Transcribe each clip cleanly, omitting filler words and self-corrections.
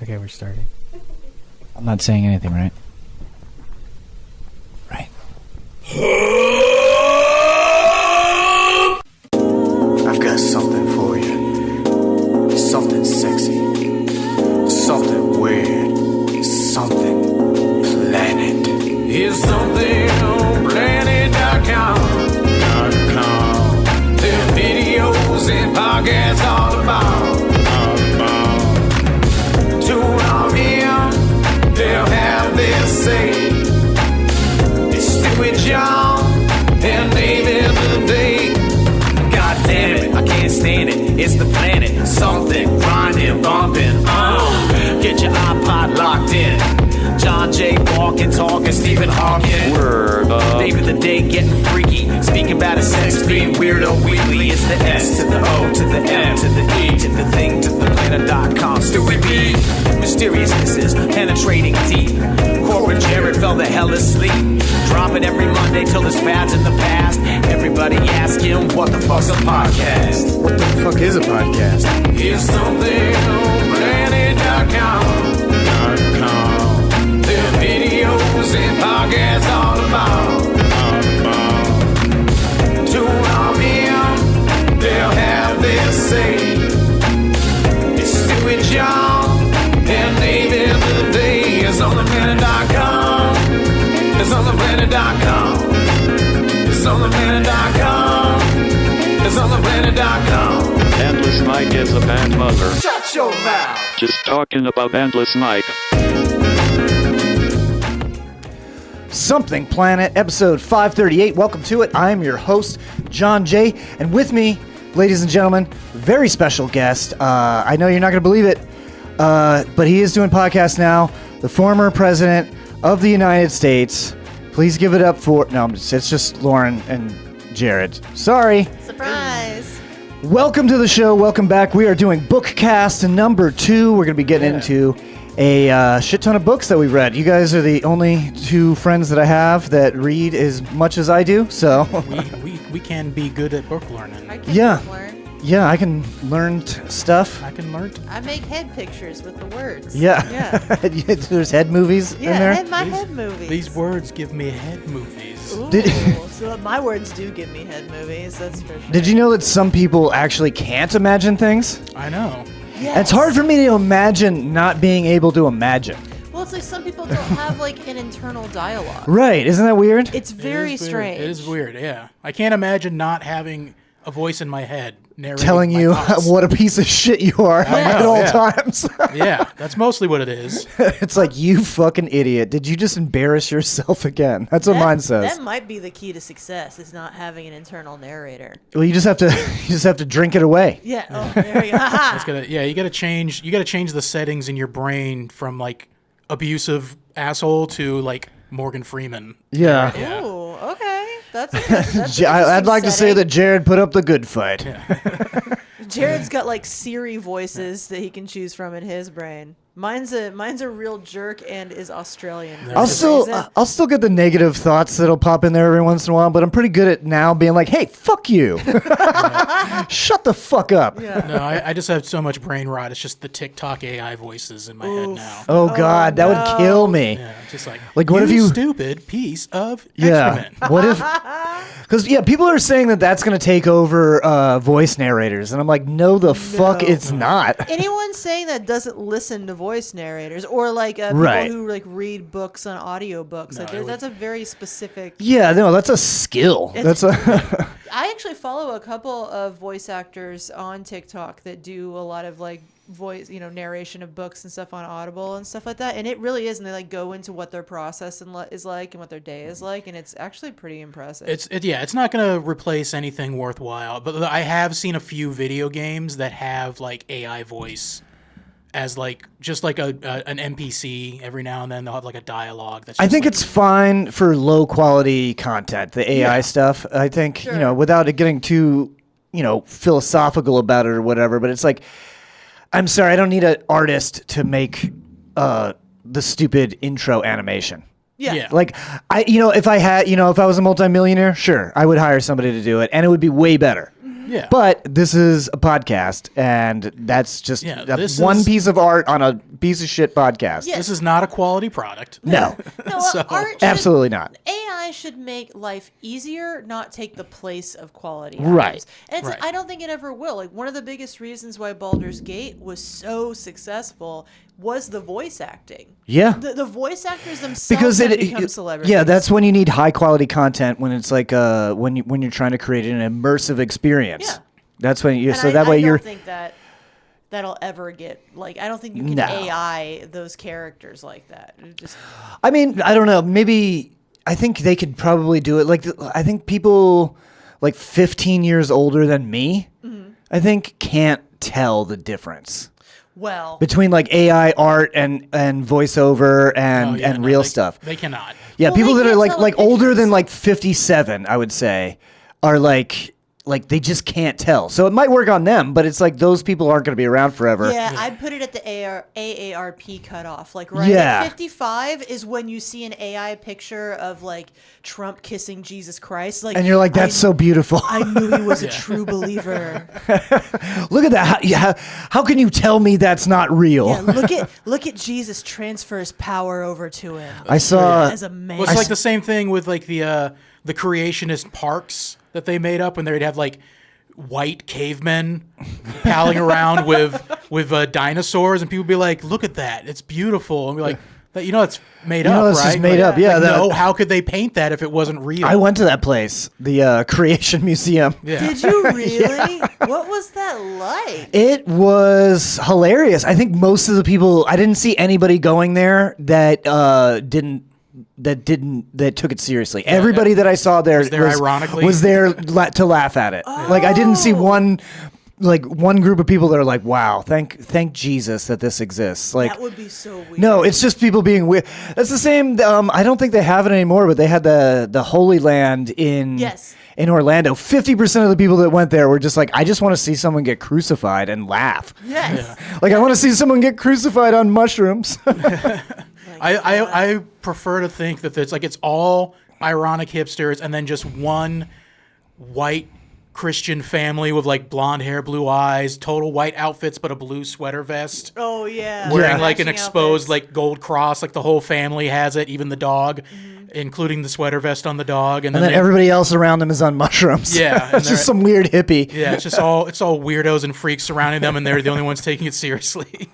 Okay, we're starting. I'm not saying anything, right? Right. I've got something for you. Something sexy. Something weird. Something planet. Here's something on planet.com. There are videos and podcasts all about. Tune on in, they'll have their say. It's Stewie John and David today. God damn it, I can't stand it. It's the planet, something grinding, bumping. Get your iPod locked in. John J. walking, talking, Stephen Hawking. Word up. David the Day getting freaky. Speaking about his sex being weirdo weekly. It's the S to the O to the M to the E to the thing to the planet.com. Stewie B. Mysteriousnesses penetrating deep. Corporate Jerod fell the hell asleep. Dropping every Monday till his fad's in the past. Everybody ask him, what the fuck's a podcast? What the fuck is a podcast? Here's something on planet.com. There are videos and podcasts all about. Tune on in, they'll have their say. It's Stewie John and David today. It's on the planet.com. It's on the planet.com. It's on the planet.com. It's on the planet.com. Endless Mike is a bad mother. Shut your mouth. Just talking about Endless Mike. Something Planet, episode 538. Welcome to it. I'm your host, John J. And with me, ladies and gentlemen, very special guest. I know you're not going to believe it, but he is doing podcasts now. The former president of the United States. Please give it up for... No, it's just Lauren and Jerod. Sorry. Surprise. Welcome to the show. Welcome back. We are doing Bookcast number 2. We're going to be getting into a shit ton of books that we read. You guys are the only two friends that I have that read as much as I do, so... we can be good at book learning. I can Yeah. learn. Yeah, I can learn stuff. I can learn. I make head pictures with the words. Yeah. Yeah. There's head movies in there. Head movies. These words give me head movies. Ooh, Did- so my words do give me head movies, that's for sure. Did you know that some people actually can't imagine things? I know. Yes. It's hard for me to imagine not being able to imagine. Well, it's like some people don't have like an internal dialogue. Right, isn't that weird? It's very It is weird. strange. It is weird, yeah. I can't imagine not having a voice in my head narrating Telling my you thoughts. what a piece of shit you are at know, all yeah. times. Yeah, that's mostly what it is. It's like, you fucking idiot. Did you just embarrass yourself again? That's what mine says. That might be the key to success, is not having an internal narrator. Well, you just have to drink it away. Yeah. Oh, there we go. You gotta change the settings in your brain from like abusive asshole to like Morgan Freeman. Yeah. Yeah. Ooh, okay. That's a good, that's I'd like to say that Jerod put up the good fight. Jared's got like Siri voices that he can choose from in his brain. Mine's a real jerk and is Australian. for some reason. I'll still get the negative thoughts that'll pop in there every once in a while, but I'm pretty good at now being like, hey, fuck you. Shut the fuck up. Yeah. No, I just have so much brain rot. It's just the TikTok AI voices in my head now. Oh God, that would kill me. Yeah, just like Like, what if you- stupid piece of Yeah. excrement. What if? Because people are saying that that's going to take over voice narrators, and I'm like, no, the fuck, it's not. Anyone saying that doesn't listen to voice narrators or like Right. people who like read books on audiobooks, like, it would- that's a very specific. Yeah, no, that's a skill. It's- That's a. I actually follow a couple of voice actors on TikTok that do a lot of like voice, narration of books and stuff on Audible and stuff like that, and it really is, and they like go into what their process is like and what their day is like, and it's actually pretty impressive. It's not going to replace anything worthwhile, but I have seen a few video games that have like AI voice as like just like an NPC. Every now and then they'll have like a dialogue. That's I just think like, it's fine for low quality content, the AI stuff. I think, Sure. without it getting too, philosophical about it or whatever, but it's like, I'm sorry, I don't need an artist to make the stupid intro animation. Yeah. Like, if I was a multimillionaire, sure, I would hire somebody to do it, and it would be way better. Yeah. But this is a podcast, and that's just this one is- piece of art on a piece of shit podcast. Yeah. This is not a quality product. No, No, So- art should, absolutely not. AI should make life easier, not take the place of quality. Right. items. And Right. I don't think it ever will. Like, one of the biggest reasons why Baldur's Gate was so successful was the voice acting. Yeah. The voice actors themselves Because have it, become celebrities. yeah, that's when you need high quality content. When it's like when you're trying to create an immersive experience. Yeah. That's when you. And So that way I you're. don't think that'll ever get, like, I don't think you can No. AI those characters like that. It just, I mean, I don't know. Maybe I think they could probably do it. Like I think people like 15 years older than me, Mm-hmm. I think can't tell the difference well, between like AI art and voiceover and Oh, yeah, and no, real they- stuff. They cannot. Yeah, Well, people they that are can't like tell like in older pictures. than like 57, I would say, are like they just can't tell. So it might work on them, but it's like those people aren't going to be around forever. yeah, I'd put it at the AARP cutoff. Like, right Yeah. at 55 is when you see an AI picture of, like, Trump kissing Jesus Christ. Like, And you're like, that's so beautiful. I knew he was a true believer. Look at that. How can you tell me that's not real? Yeah, look at Jesus transfer his power over to him. I saw. as a man. Well, it's like the same thing with like the creationist parks that they made up when they'd have like white cavemen palling around with dinosaurs, and people would be like, "Look at that, it's beautiful," and be like, "It's made You know, up, it's right?" just made up. Yeah, no, how could they paint that if it wasn't real? I went to that place, the Creation Museum. Yeah. Did you really? What was that like? It was hilarious. I think most of the people, I didn't see anybody going there that took it seriously. Everybody that I saw there Was there ironically? was there to laugh at it. Like I didn't see one group of people that are like, "Wow, thank Jesus that this exists." Like That would be so weird. no, it's just people being weird. That's the same. I don't think they have it anymore, but they had the Holy Land in Yes. in Orlando. 50% of the people that went there were just like, I just want to see someone get crucified and laugh. Yes. Like I want to see someone get crucified on mushrooms. I prefer to think that it's all ironic hipsters and then just one white Christian family with like blonde hair, blue eyes, total white outfits, but a blue sweater vest. Oh yeah. Wearing like an Matching exposed outfits. like gold cross, like the whole family has it, even the dog, including the sweater vest on the dog, And then everybody else around them is on mushrooms. Yeah, and It's they're- just some weird hippie. yeah, it's all weirdos and freaks surrounding them, and they're the only ones taking it seriously.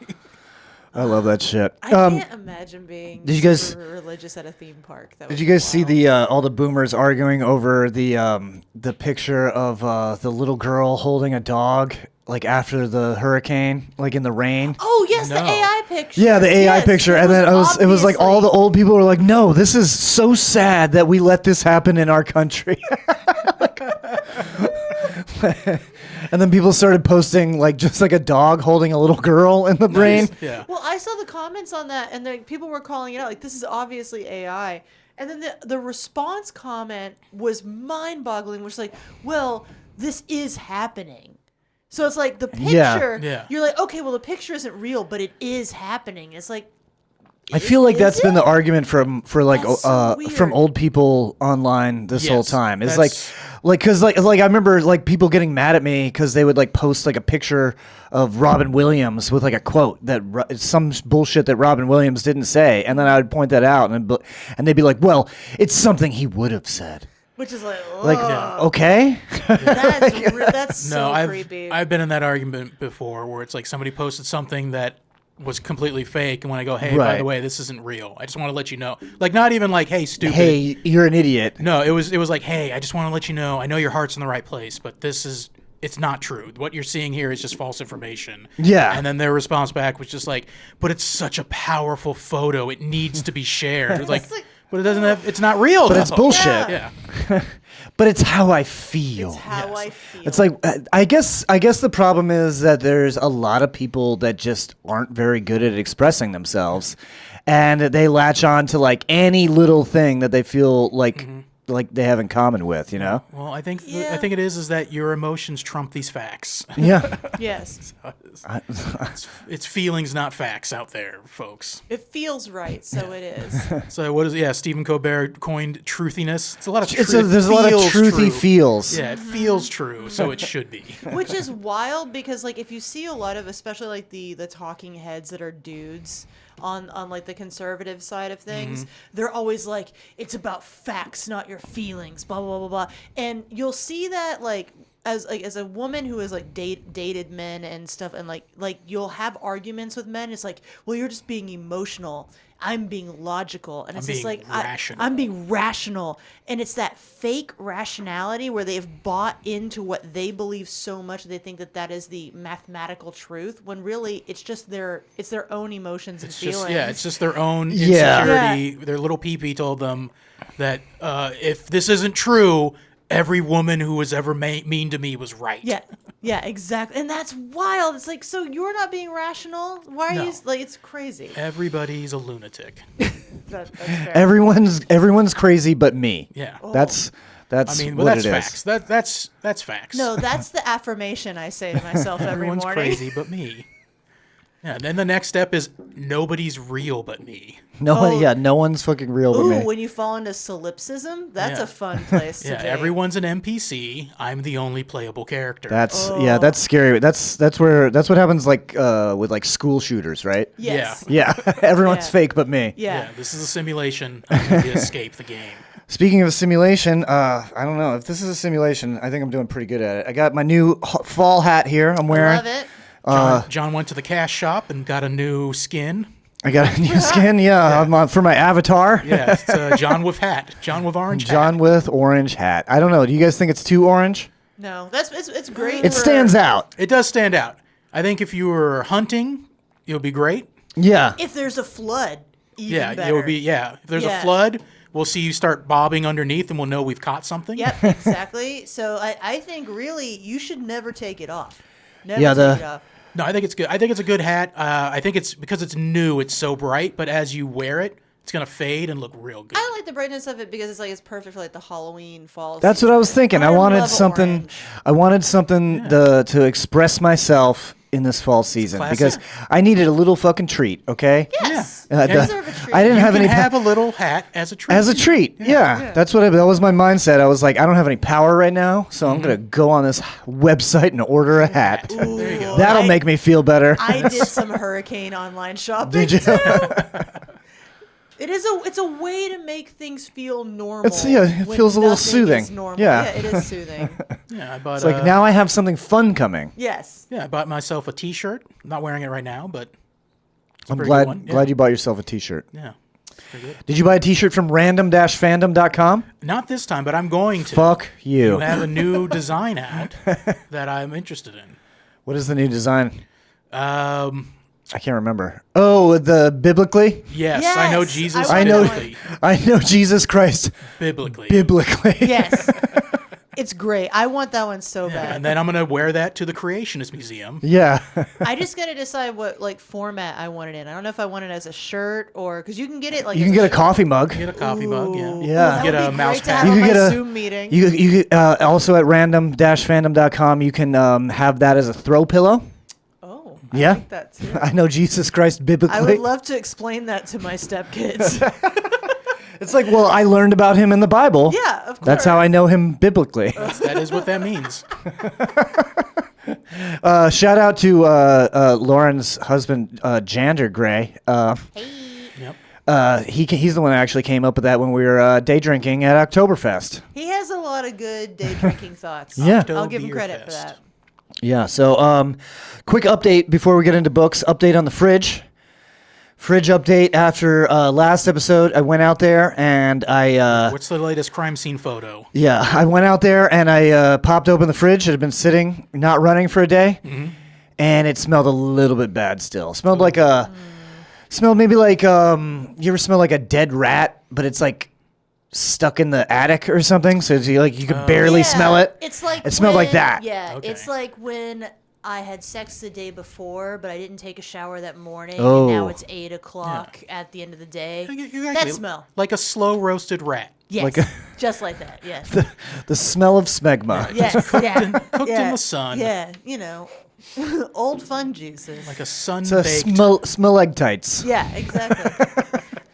I love that shit. I can't imagine being did you guys- super religious at a theme park. That Did would you be guys see wild. the all the boomers arguing over the picture of the little girl holding a dog like after the hurricane, like in the rain? Oh yes, the No. AI picture. Yeah, the AI Yes, picture, and then it was like all the obviously- old people were like, "No, this is so sad that we let this happen in our country." And then people started posting like just like a dog holding a little girl in the brain. Yeah. Well, I saw the comments on that, and the people were calling it out like, "This is obviously AI." And then the response comment was mind-boggling, which is like, "Well, this is happening." So it's like the Yeah. picture. Yeah. You're like, okay, well, the picture isn't real, but it is happening. It's like, I feel like Is that's been it? the argument for like That's so from weird. old people online this whole Yes, time. It's that's- because I remember like people getting mad at me because they would like post like a picture of Robin Williams with like a quote that some bullshit that Robin Williams didn't say, and then I would point that out and they'd be like, "Well, it's something he would have said." which is like, Like, okay, that's so No, creepy. I've been in that argument before where it's like somebody posted something that was completely fake, and when I go, "Hey, by Right. the way, this isn't real. I just want to let you know." Like not even like, "Hey, stupid." hey, you're an idiot. No, it was like, "Hey, I just want to let you know. I know your heart's in the right place, but it's not true. What you're seeing here is just false information." Yeah. And then their response back was just like, "But it's such a powerful photo. It needs to be shared." It's like, like, but it doesn't have. It's not real. But it's though." bullshit. Yeah. Yeah. But it's how I feel. It's how Yes. I feel. It's like I guess the problem is that there's a lot of people that just aren't very good at expressing themselves, and they latch on to like any little thing that they feel like like they have in common with, you know? Well, I think Yeah. I think it is that your emotions trump these facts. Yeah. Yes. It's feelings, not facts, out there, folks. It feels right, so it is. So what is? Yeah, Stephen Colbert coined truthiness. It's a lot of. There's a lot of truthy feels. Yeah, it feels true, so it should be. Which is wild because like if you see a lot of, especially like the talking heads that are dudes on like the conservative side of things, they're always like, it's about facts, not your feelings, blah blah blah blah. And you'll see that like as a woman who has like dated men and stuff, and like you'll have arguments with men. It's like, well, you're just being emotional. I'm being logical, and it's just being like rational. I'm being rational, and it's that fake rationality where they've bought into what they believe so much they think that is the mathematical truth, when really it's just their own emotions and feelings. It's just their own Yeah. insecurity. Their little pee-pee told them that if this isn't true, every woman who was ever mean to me was right. Yeah, exactly. And that's wild. It's like, so you're not being rational? Why are No. you like? It's crazy. Everybody's a lunatic. That's fair. Everyone's crazy but me. Yeah. That's I mean, well, what that's it facts. is. That's facts. No, that's the affirmation I say to myself every Everyone's morning. crazy but me. Yeah. Then the next step is nobody's real but me. No one's fucking real but Ooh, me. when you fall into solipsism, that's Yeah. a fun place to Yeah. be. Everyone's an NPC. I'm the only playable character. That's that's scary. That's what happens like with like school shooters, right? Yes. Yeah, everyone's Yeah. fake but me. Yeah. This is a simulation. I'm going to escape the game. Speaking of a simulation, I don't know if this is a simulation. I think I'm doing pretty good at it. I got my new fall hat here. I'm wearing. Love it. John went to the cash shop and got a new skin. I got a new skin. Yeah, I'm on, for my avatar. Yeah, it's John with hat. John with orange John hat. with orange hat. I don't know. Do you guys think it's too orange? No, it's great. It stands out. It does stand out. I think if you were hunting, you'll be great. Yeah. If there's a flood, even Yeah, better. you'll be. Yeah, if there's Yeah. a flood, we'll see you start bobbing underneath, and we'll know we've caught something. Yep, exactly. So I think really you should never take it off. Never Yeah, take it off. No, I think it's good. I think it's a good hat. I think it's because it's new. It's so bright, but as you wear it, it's gonna fade and look real good. I like the brightness of it because it's perfect for like the Halloween fall. That's what I was thinking. I wanted love something. orange. I wanted something to express myself in this fall season classic. because I needed a little fucking treat. Okay. Yes, Uh, you the- deserve a treat. I didn't You have can any. have a little hat as a treat. As a treat, yeah. That's what that was my mindset. I was like, I don't have any power right now, so I'm gonna go on this website and order a hat. There you go. That'll make me feel better. I did some hurricane online shopping. Did you? It's a way to make things feel normal. It when feels a little nothing soothing. is normal. Yeah. It is soothing. Yeah, I bought. It's like now I have something fun coming. Yes. Yeah, I bought myself a T-shirt. I'm not wearing it right now, but it's a I'm pretty good one. glad you bought yourself a T-shirt. Yeah, pretty good. Did you buy a T-shirt from random-fandom.com? Not this time, but I'm going to. Fuck you. You have a new design out that I'm interested in. What is the new design? Um, I can't remember. Oh, the biblically? yes, I know Yes, Jesus. I I know. biblically. I know Jesus Christ Biblically. biblically. Yes. It's great. I want that one so bad. And then I'm gonna wear that to the Creationist Museum. Yeah. I just gotta decide what like format I want it in. I don't know if I want it as a shirt or because you can get it like You as can get a shirt. coffee mug. Get a coffee mug. Yeah. Yeah. That Get would a be mouse great to pad. have You on could my get a- Zoom meeting. You also at random-fandom.com you can have that as a throw pillow. Oh, Yeah. I like that too. I know Jesus Christ biblically. I would love to explain that to my stepkids. It's like, well, I learned about him in the Bible. Yeah, of course. That's how I know him biblically. That is what that means. Shout out to Lauren's husband, Jander Gray. Yep. He's the one that actually came up with that when we were day drinking at Oktoberfest. He has a lot of good day drinking thoughts. Yeah. I'll give him credit for Oktoberfest. that. Yeah. So, quick update before we get into books. Update on the fridge. Fridge update after last episode. I went out there and I What's the latest crime scene photo? I went out there and I popped open the fridge. It had been sitting, not running for a day, and it smelled a little bit bad. Still smelled like smelled maybe like you ever smell like a dead rat, but it's like stuck in the attic or something. So it's like you could barely Yeah, smell it. It's like It smelled like when- that. Yeah, Okay. it's like when I had sex the day before, but I didn't take a shower that morning, Oh. and now it's 8 o'clock at the end of the day. Exactly. That smell. Like a slow roasted rat. Yes. Like just like that. Yes. the smell of smegma. Yes. Yeah. Cooked in the sun. Yeah. Old fun juices. Like a It's a sun-baked. smell egg-tights. Yeah, exactly.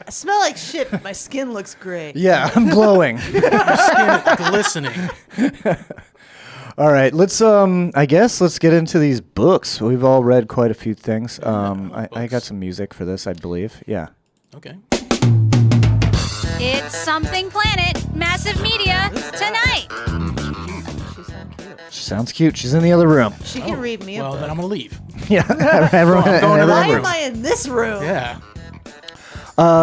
I smell like shit, but my skin looks great. Yeah, I'm glowing. skin glistening. All right, let's let's get into these books. We've all read quite a few things. I got some music for this, I believe. Yeah. Okay. It's Something Planet, Massive Media, tonight. She sounds cute. She sounds cute. She's in the other room. She can read me a Well, book. then I'm gonna leave. Yeah. Everyone, I'm going to the Why room. am I in this room? Yeah.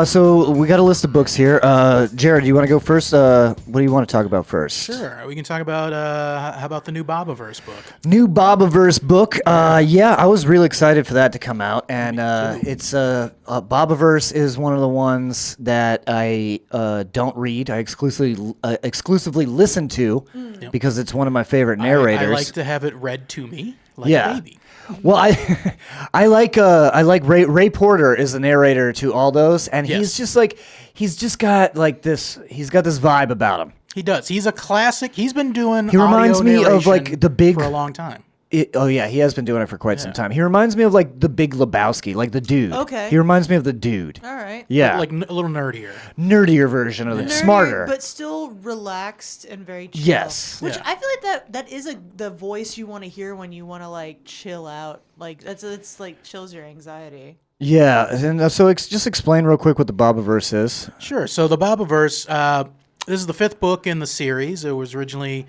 So we got a list of books here. Jerod, do you want to go first? What do you want to talk about first? Sure. We can talk about how about the new Bobaverse book? New Bobaverse book. Yeah, I was really excited for that to come out, and it's Bobaverse is one of the ones that I don't read. I exclusively listen to because it's one of my favorite narrators. I like to have it read to me like Yeah. a baby. Well, I like Ray Porter is the narrator to all those, and Yes. he's got this vibe about him. He does. He's a classic. He's been doing. He reminds audio me of, like, narration the big- for a long time. Oh yeah, he has been doing it for quite some time. He reminds me of like the Big Lebowski, like the dude. Okay. He reminds me of the dude. All right. Yeah, Like a little nerdier. nerdier version of it, Nerdy, smarter. but still relaxed and very chill. Yes. Which Yeah. I feel like that is the voice you want to hear when you want to like chill out. Like it's like chills your anxiety. Yeah, and so just explain real quick what the Bobaverse is. Sure. So the Bobaverse, this is the 5th book in the series. It was originally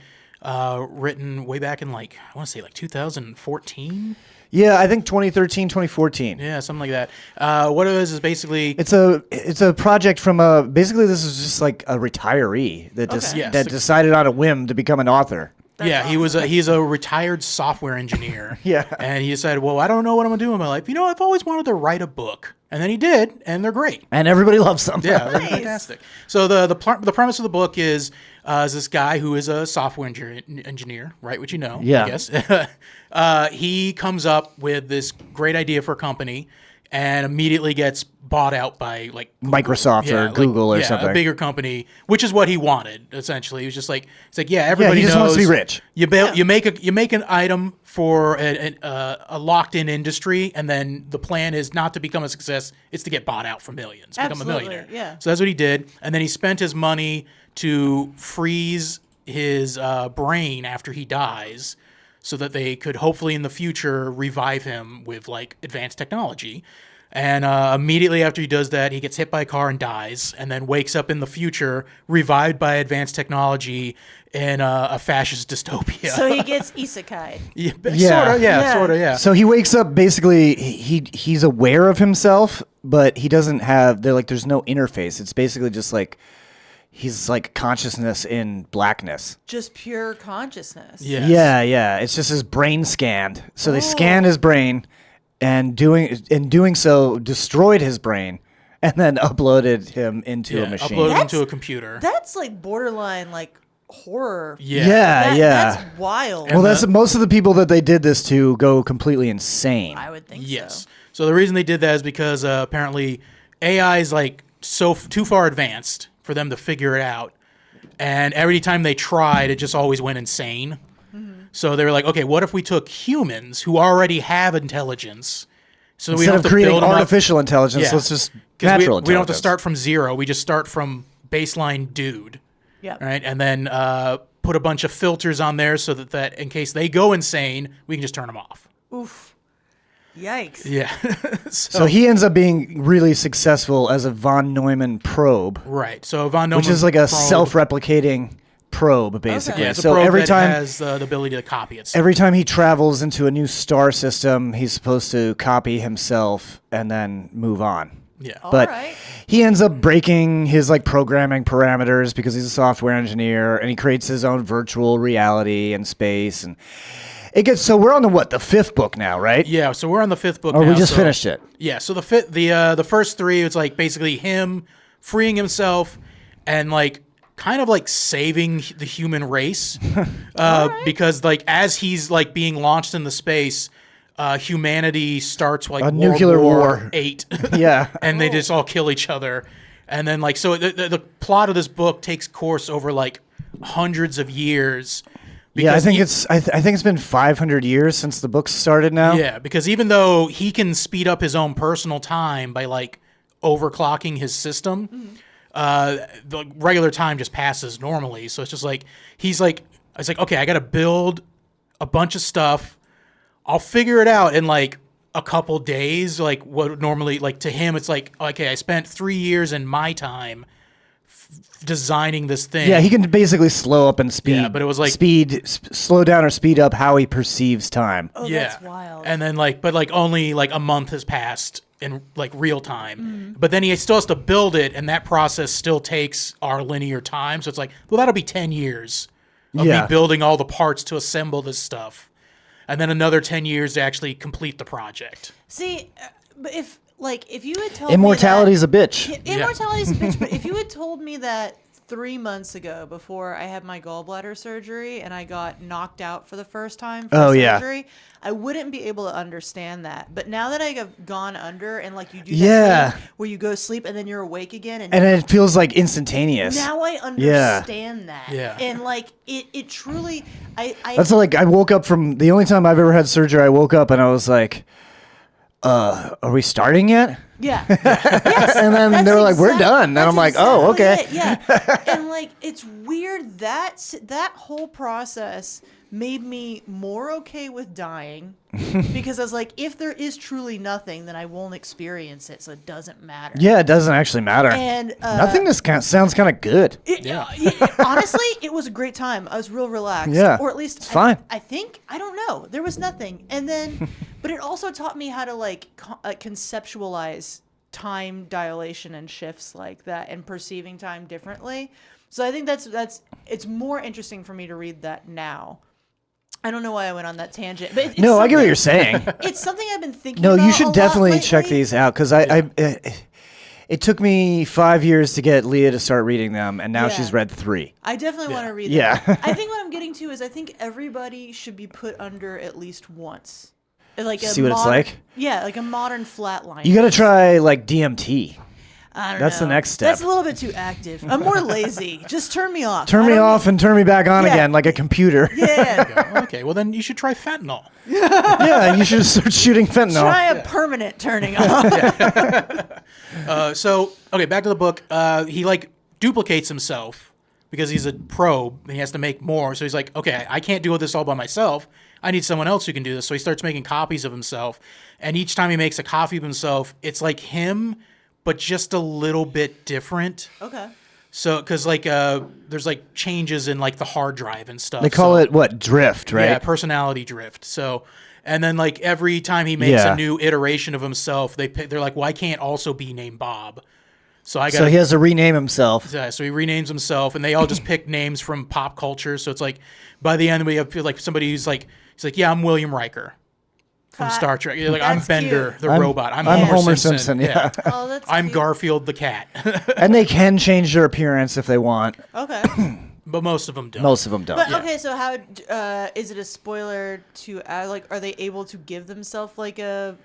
written way back in I want to say 2014. Yeah, I think 2013, 2014. Yeah, something like that. What it is basically It's a project from basically this is just like a retiree that Yes. that decided on a whim to become an author. he's a retired software engineer. Yeah. And he decided, well, I don't know what I'm gonna do in my life. I've always wanted to write a book, and then he did, and they're great. And everybody loves them. Yeah, they're fantastic. So the premise of the book is this guy who is a software engineer, right? Which Yeah. I guess. He comes up with this great idea for a company, and immediately gets bought out by Google. Microsoft or Google or something. a bigger company, which is what he wanted. Essentially, he was just like, it's like, everybody he just knows wants to be rich. You make an item for a locked in industry, and then the plan is not to become a success; it's to get bought out for millions, become a Absolutely, millionaire. yeah. So that's what he did, and then he spent his money to freeze his brain after he dies, so that they could hopefully in the future revive him with advanced technology. And immediately after he does that, he gets hit by a car and dies, and then wakes up in the future, revived by advanced technology in a fascist dystopia. So he gets isekai. Sort of, yeah. So he wakes up basically he's aware of himself, but he doesn't have there's no interface. It's basically just he's like consciousness in blackness. Just pure consciousness. Yes. Yeah. It's just his brain scanned. So they scanned his brain and doing so destroyed his brain and then uploaded him into a machine. Uploaded into a computer. That's like borderline horror. Yeah. That's wild. Well, that's most of the people that they did this to go completely insane. I would think Yes. so. So the reason they did that is because apparently AI is too far advanced for them to figure it out, and every time they tried, it just always went insane. So they were like, okay, what if we took humans who already have intelligence, so we Instead don't of have to creating build them up? artificial intelligence, Yeah. let's just 'Cause natural we don't have to intelligence. start from zero. We just start from baseline dude. Yep. Right, and then put a bunch of filters on there so that in case they go insane, we can just turn them off. Oof. Yikes. Yeah. So he ends up being really successful as a von Neumann probe, Right. So Von Neumann which is like a probe- self-replicating probe, basically. Yeah, it's so a probe every that time has the ability to copy itself. every time he travels into a new star system, he's supposed to copy himself and then move on. Yeah. But Alright. he ends up breaking his programming parameters because he's a software engineer, and he creates his own virtual reality and space, and it gets so we're on the 5th book now, right? Yeah, so we're on the 5th book Or now. we just so- finished it. Yeah, so the first 3, it's basically him freeing himself and kind of saving the human race, because as he's being launched into space, humanity starts A nuclear war. 8. Yeah. And they just all kill each other. And then like, so the plot of this book takes course over like hundreds of years. Yeah, I think I think it's been 500 years since the book started now. Yeah, because even though he can speed up his own personal time by like overclocking his system, the regular time just passes normally. So it's just like it's like, okay, I got to build a bunch of stuff. I'll figure it out in like a couple days. Like what normally, like to him, it's like, okay, I spent 3 years in my time designing this thing. Yeah, he can basically slow up and speed. Yeah, but it was like slow down or speed up how he perceives time. Oh, yeah. that's wild. And then like, but like only like a month has passed in like real time. But then he still has to build it, and that process still takes our linear time. So it's like, well, that'll be 10 years of me building all the parts to assemble this stuff, and then another 10 years to actually complete the project. See, but if you had told Immortality's a bitch. Immortality's a bitch, but if you had told me that 3 months ago before I had my gallbladder surgery and I got knocked out for the first time for surgery, I wouldn't be able to understand that. But now that I have gone under and like you do that thing where you go sleep and then you're awake again and it feels like instantaneous. now I understand that. Yeah. And like it truly That's like I woke up from the only time I've ever had surgery. I woke up and I was like, are we starting yet? Yeah. Yes. And then they were like, we're done. And I'm like, oh, okay. Yeah. And like, it's weird that whole process made me more okay with dying because I was like, if there is truly nothing, then I won't experience it. So it doesn't matter. Yeah, it doesn't actually matter. And nothingness sounds kind of good. Honestly, it was a great time. I was real relaxed. Yeah. Or at least it's fine. I think, I don't know. There was nothing. And then, but it also taught me how to like conceptualize time dilation and shifts like that and perceiving time differently. So I think that's it's more interesting for me to read that now. I don't know why I went on that tangent, but it's No, I get what you're saying. It's something I've been thinking No, about you should a definitely lot check lately. these out because it took me 5 years to get Leah to start reading them, and now Yeah. she's read 3. I definitely want to read Yeah. them. I think what I'm getting to is I think everybody should be put under at least once. Like See what it's like? Yeah, like a modern flatline. You got to try like DMT. I don't That's the know. next step. That's a little bit too active. I'm more lazy. Just turn me off. Turn I me don't off need- and turn me back on Yeah. again like a computer. Yeah. Okay, well then you should try fentanyl. Yeah, you should start shooting fentanyl. Try a permanent turning off. So, okay, back to the book. He like duplicates himself because he's a probe and he has to make more. So he's like, okay, I can't do this all by myself. I need someone else who can do this. So he starts making copies of himself. And each time he makes a copy of himself, it's like him, but just a little bit different. Okay. So, because like there's like changes in like the hard drive and stuff. They call it what? Drift, right? Yeah, personality drift. So, and then like every time he makes Yeah. a new iteration of himself, they're like, well, I can't also be named Bob. So I got. So he has to rename himself. Yeah, so he renames himself, and they all just pick names from pop culture. So it's like, by the end, we have like somebody who's like, he's like, yeah, I'm William Riker from Star Trek. You're like, I'm That's Bender, cute. the I'm- robot. I'm I'm Homer Homer Simpson. Simpson, yeah. Oh, that's I'm cute. Garfield the cat. And they can change their appearance if they want. Okay. But most of them don't. Most of them don't. But okay, so how is it a spoiler to like? Are they able to give themselves like a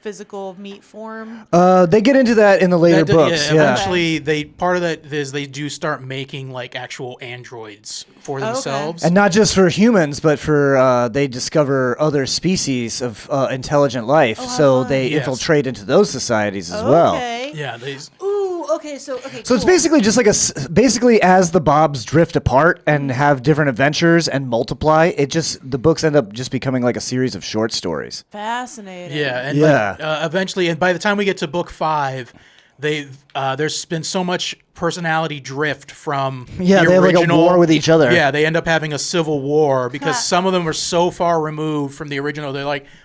physical meat form? They get into that in the later books. Yeah, Yeah. eventually, part of that is they do start making like actual androids for themselves. And not just for humans, but for they discover other species of intelligent life, so they Yes. infiltrate into those societies as well. Okay. Yeah, Ooh. Okay. So okay. So it's basically just like basically as the Bobs drift apart and have different adventures and multiply, the books end up just becoming like a series of short stories. fascinating. Yeah, and Yeah. like, eventually, and by the time we get to book 5, there's been so much personality drift from Yeah, the they have like a original, war with each other. Yeah, they end up having a civil war because some of them are so far removed from the original.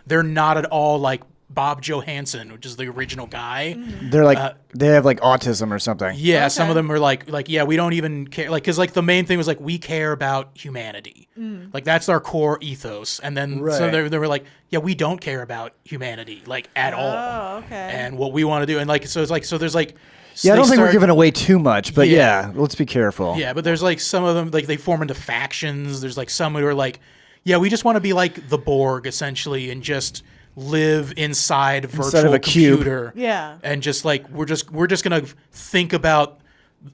They're not at all like Bob Johansson, which is the original guy. They're like they have like autism or something. Yeah, some of them are like yeah, we don't even care, like, because like the main thing was like we care about humanity, like that's our core ethos, and then so Right. they were like, yeah, we don't care about humanity like at all. Oh, okay. And what we want to do, and like so it's like so there's like Yeah, I they don't think we're start- giving away too much, but Yeah. yeah, let's be careful. Yeah, but there's like some of them like they form into factions. There's like some who are like, yeah, we just want to be like the Borg essentially, and just live inside a Instead virtual of a cube. computer. Yeah. And just like we're just gonna think about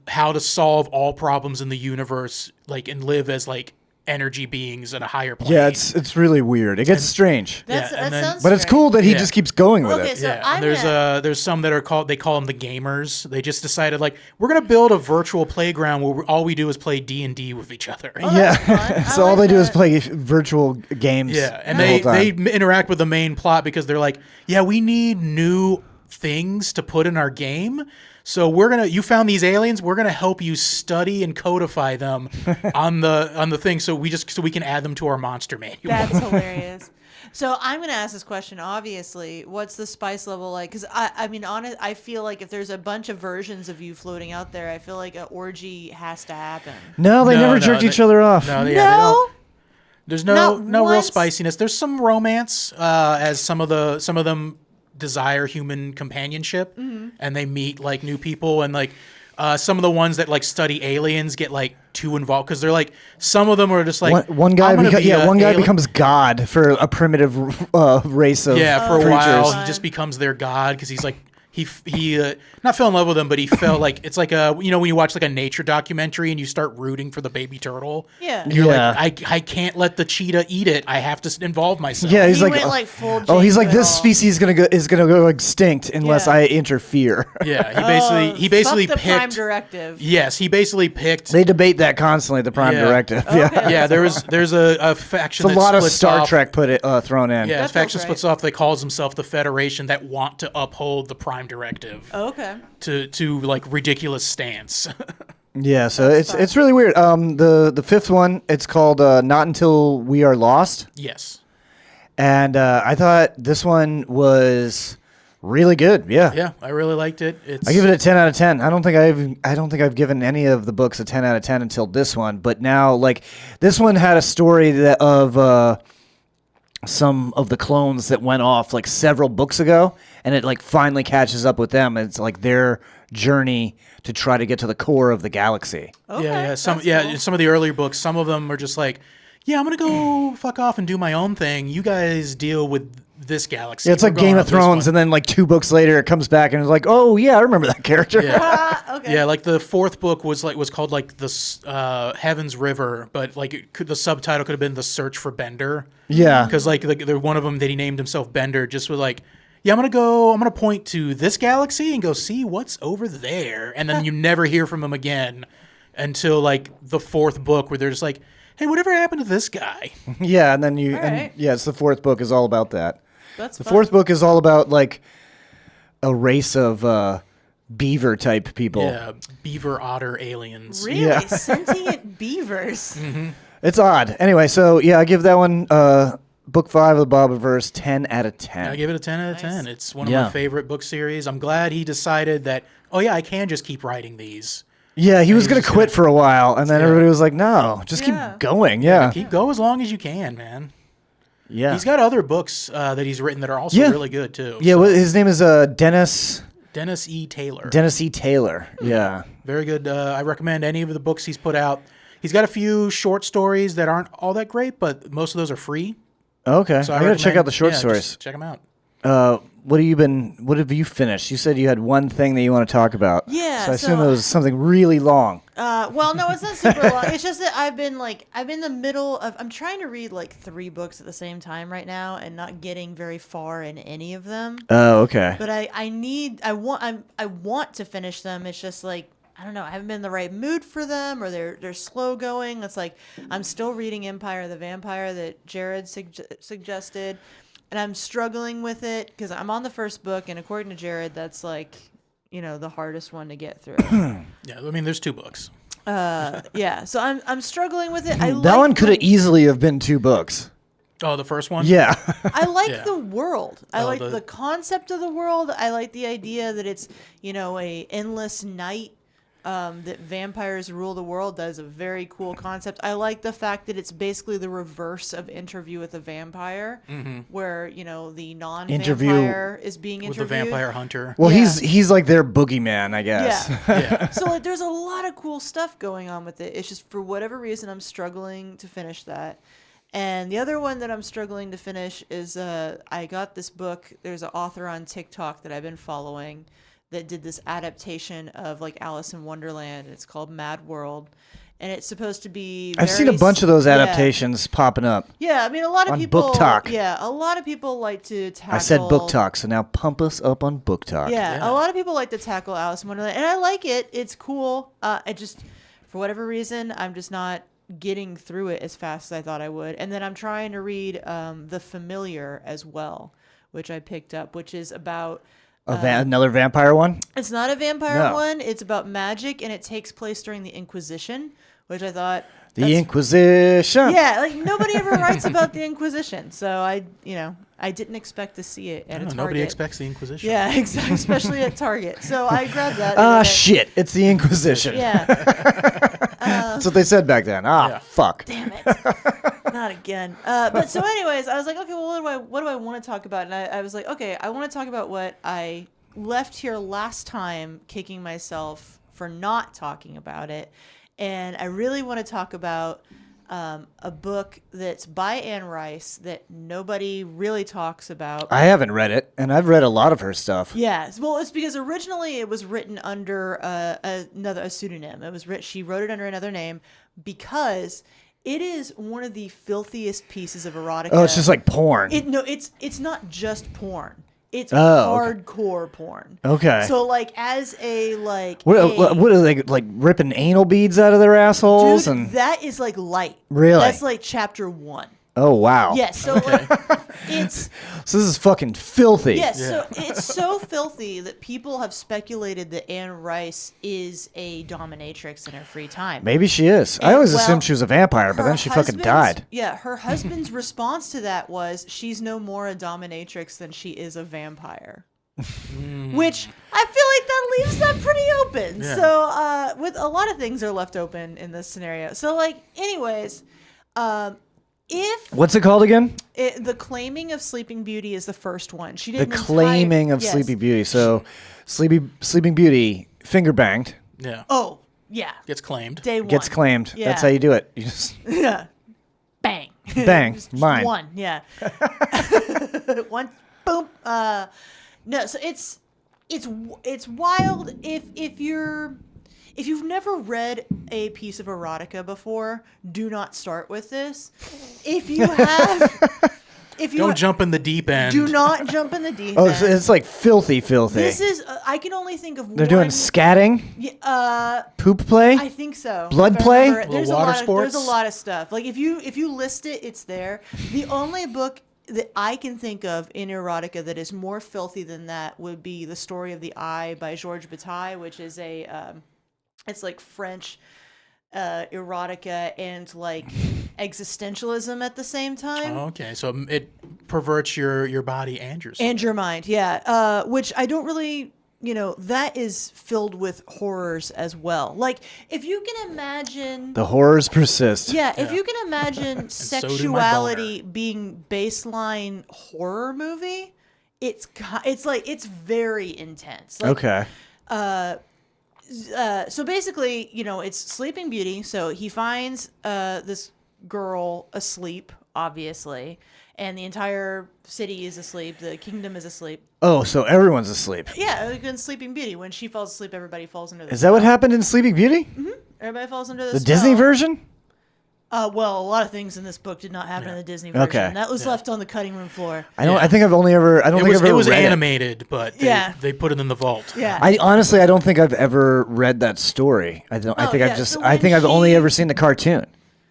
how to solve all problems in the universe, like, and live as like energy beings in a higher plane. Yeah, it's really weird. It gets strange. That and then- sounds But it's strange. cool that he Yeah. just keeps going with Okay, it. so Yeah, I'm and gonna, there's some that are they call them the gamers. They just decided like we're gonna build a virtual playground where all we do is play D&D with each other. Oh, that's fun. Yeah. I So all like they do is that. play virtual games. Yeah, and the whole they time. interact with the main plot because they're like, yeah, we need new things to put in our game. So you found these aliens. We're gonna help you study and codify them on the thing. So we can add them to our monster manual. That's hilarious. So I'm going to ask this question. Obviously, what's the spice level like? Because I feel like if there's a bunch of versions of you floating out there, I feel like an orgy has to happen. No, they never jerked each other off. No, they No? don't. There's no Not real once? spiciness. There's some romance, as some of them desire human companionship, and they meet like new people, and like some of the ones that like study aliens get like too involved because they're like some of them are just like one guy, I'm gonna be a one guy alien- becomes God for a primitive race of for a creatures. while Fun. he just becomes their god because he's like he not fell in love with them, but he felt like it's like when you watch like a nature documentary and you start rooting for the baby turtle. Yeah. And you're Yeah. like, I can't let the cheetah eat it. I have to involve myself. Yeah, he's He like, went, like, full oh, he's Jane like, this Goodall. species is gonna go extinct unless Yeah. I interfere. Yeah, he basically fuck the Prime picked. Directive. Yes, he basically picked. They debate that constantly. The Prime Yeah. Directive. Okay. Yeah, Yeah, there's a faction. it's a that lot of splits Star off. Trek thrown in. Yeah, That his faction feels splits right. off. They calls himself the Federation that want to uphold the Prime Directive Okay. to like ridiculous stance. Yeah, so That's it's really weird. The fifth one, it's called Not Until We Are Lost, Yes. and I thought this one was really good. Yeah. Yeah, I really liked it. It's I give it a 10 out of 10. I don't think I've given any of the books a 10 out of 10 until this one. But now, like, this one had a story of some of the clones that went off like several books ago, and it like finally catches up with them. It's like their journey to try to get to the core of the galaxy. Okay. yeah. That's cool. Some of the earlier books, some of them are just like, yeah, I'm gonna go fuck off and do my own thing. You guys deal with this galaxy. Yeah, it's We're like going Game on of this one." Thrones, and then like 2 books later, it comes back and it's like, oh yeah, I remember that character. Yeah. Okay. Yeah, like the fourth book was called like the Heaven's River, but like the subtitle could have been The Search for Bender. Yeah. Because like the one of them that he named himself Bender just was like, yeah, I'm gonna point to this galaxy and go see what's over there, and then you never hear from him again until like the fourth book where they're just like, hey, whatever happened to this guy? Yeah, and then right. it's the fourth book is all about that. That's The fun. fourth book is all about like a race of beaver type people. Yeah, beaver otter aliens. Really? Yeah. Sentient beavers. It's odd. Anyway, so yeah, I give that one book 5 of the Bobiverse 10 out of 10. I give it a 10 out of 10. Nice. It's one of Yeah. my favorite book series. I'm glad he decided that, oh yeah, I can just keep writing these. Yeah, he was going to just quit gonna- for a while, and then Yeah. everybody was like, no, just Yeah. keep going. Yeah. Go as long as you can, man. Yeah. He's got other books that he's written that are also Yeah. really good too. Yeah, So, well, his name is Dennis E. Taylor. E. Taylor. Yeah. Very good. I recommend any of the books he's put out. He's got a few short stories that aren't all that great, but most of those are free. Okay. So I got to check recommend- out the short yeah, stories. just check them out. What have you finished? You said you had one thing that you want to talk about. Yeah, So I assume so- it was something really long. Well, no, it's not super long. It's just that I'm in the middle of, I'm trying to read like 3 books at the same time right now and not getting very far in any of them. Oh, okay. But I want to finish them. It's just like, I don't know, I haven't been in the right mood for them, or they're slow going. It's like I'm still reading Empire of the Vampire that Jerod suggested, and I'm struggling with it because I'm on the first book, and according to Jerod, that's like, the hardest one to get through. Yeah, I mean, there's 2 books. Yeah, so I'm struggling with it. That one could have easily have been 2 books. Oh, the first one? Yeah. I like Yeah. the world. I Oh, like the- the concept of the world. I like the idea that it's, a endless night, that vampires rule the world. That is a very cool concept. I like the fact that it's basically the reverse of Interview with a Vampire, where, the non-vampire is being With interviewed. the vampire hunter. Well, Yeah. he's like their boogeyman, I guess. Yeah. Yeah. So like, there's a lot of cool stuff going on with it. It's just for whatever reason I'm struggling to finish that. And the other one that I'm struggling to finish is I got this book. There's an author on TikTok that I've been following that did this adaptation of like Alice in Wonderland. It's called Mad World. And it's supposed to be I've seen a bunch of those adaptations popping up. Yeah, I mean, a lot of on people. Book Talk. Yeah, a lot of people like to tackle. I said Book Talk, so now pump us up on Book Talk. Yeah, a lot of people like to tackle Alice in Wonderland, and I like it. It's cool. I just, for whatever reason, I'm just not getting through it as fast as I thought I would. And then I'm trying to read The Familiar as well, which I picked up, which is about. Another vampire one? It's not a vampire No. one. It's about magic, and it takes place during the Inquisition, which I thought. The Inquisition. Yeah, like nobody ever writes about the Inquisition, so I didn't expect to see it at a Target. Nobody expects the Inquisition. Yeah, exactly, especially at Target. So I grabbed that. Ah, shit! It's the Inquisition. Yeah. That's what they said back then. Fuck. Damn it. Not again. But so, anyways, I was like, okay, well, what do I want to talk about? And I was like, okay, I want to talk about what I left here last time, kicking myself for not talking about it. And I really want to talk about a book that's by Anne Rice that nobody really talks about. I haven't read it, and I've read a lot of her stuff. Yeah, well, it's because originally it was written under a pseudonym. She wrote it under another name because it is one of the filthiest pieces of erotica. Oh, it's just like porn. It's not just porn. It's Okay. hardcore porn. Okay. So like as a like What are they like ripping anal beads out of their assholes? dude, And that is like light. Really? That's like chapter 1. oh wow. Yes. So like it's So this is fucking filthy. yes. So it's so filthy that people have speculated that Anne Rice is a dominatrix in her free time. Maybe she is. I And, always well, assumed she was a vampire, but her then she fucking husband's- died. Yeah, her husband's response to that was she's no more a dominatrix than she is a vampire. Which I feel like that leaves that pretty open. Yeah. So with a lot of things are left open in this scenario. So like anyways, if What's it called again? the Claiming of Sleeping Beauty is the first one. She The did an Claiming of yes. Sleeping Beauty. So Sleeping Beauty finger banged Yeah. Oh, yeah. Gets claimed. Day one. gets claimed. Yeah. That's how you do it. You just Yeah. Bang. bang. Just Mine. one, yeah. One, boom. No, so it's wild if you've never read a piece of erotica before, do not start with this. If you have, Don't jump in the deep end. do not jump in the deep Oh, end. so it's like filthy. This is I can only think of They're one. doing scatting, poop play. I think so. Blood If I play? remember it. There's Little water there's a sports? lot of stuff. Like if you list it, it's there. The only book that I can think of in erotica that is more filthy than that would be The Story of the Eye by Georges Bataille, which is it's like French erotica and like existentialism at the same time. Oh, okay, so it perverts your body and your soul. And your mind, yeah. Which I don't really, that is filled with horrors as well. Like, if you can imagine... The horrors persist. Yeah, if you can imagine so do my sexuality being baseline horror movie, it's very intense. Like, Okay. So basically, it's Sleeping Beauty. So he finds this girl asleep, obviously, and the entire city is asleep. The kingdom is asleep. Oh, so everyone's asleep. Yeah, like in Sleeping Beauty, when she falls asleep, everybody falls under the Is that what happened in Sleeping Beauty? Everybody falls under the The spell. Disney version? Well, a lot of things in this book did not happen in the Disney version. Okay. That was left on the cutting room floor. I don't. I think I've only ever. I don't think I've It ever was read animated, but Yeah. they put it in the vault. Yeah. I honestly, I don't think I've ever read that story. I don't. I Oh, think yeah, I've just. so I when think I've only she- ever seen the cartoon.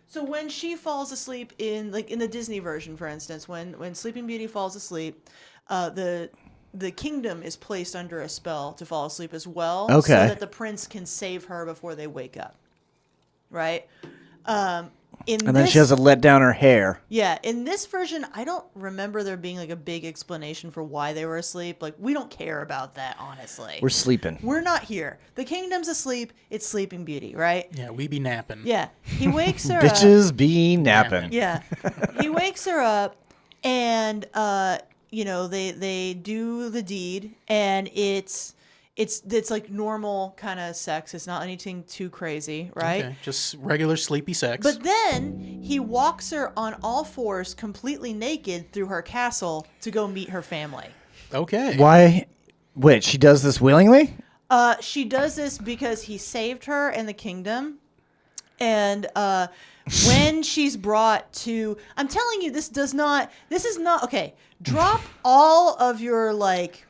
So when she falls asleep in the Disney version, for instance, when Sleeping Beauty falls asleep, the kingdom is placed under a spell to fall asleep as well, so Okay. that the prince can save her before they wake up. Right? And then she has to let down her hair. Yeah, in this version, I don't remember there being like a big explanation for why they were asleep. Like, we don't care about that, honestly. We're sleeping. We're not here. The kingdom's asleep. It's Sleeping Beauty, right? Yeah, we be napping. Yeah. He wakes her up. Bitches be napping. Yeah. He wakes her up and they do the deed, and it's it's like normal kind of sex. It's not anything too crazy, right? Okay, just regular sleepy sex. But then he walks her on all fours, completely naked, through her castle to go meet her family. Okay. Why? Wait, she does this willingly? She does this because he saved her and the kingdom. And when she's brought to, I'm telling you, this is not, okay, drop all of your, like,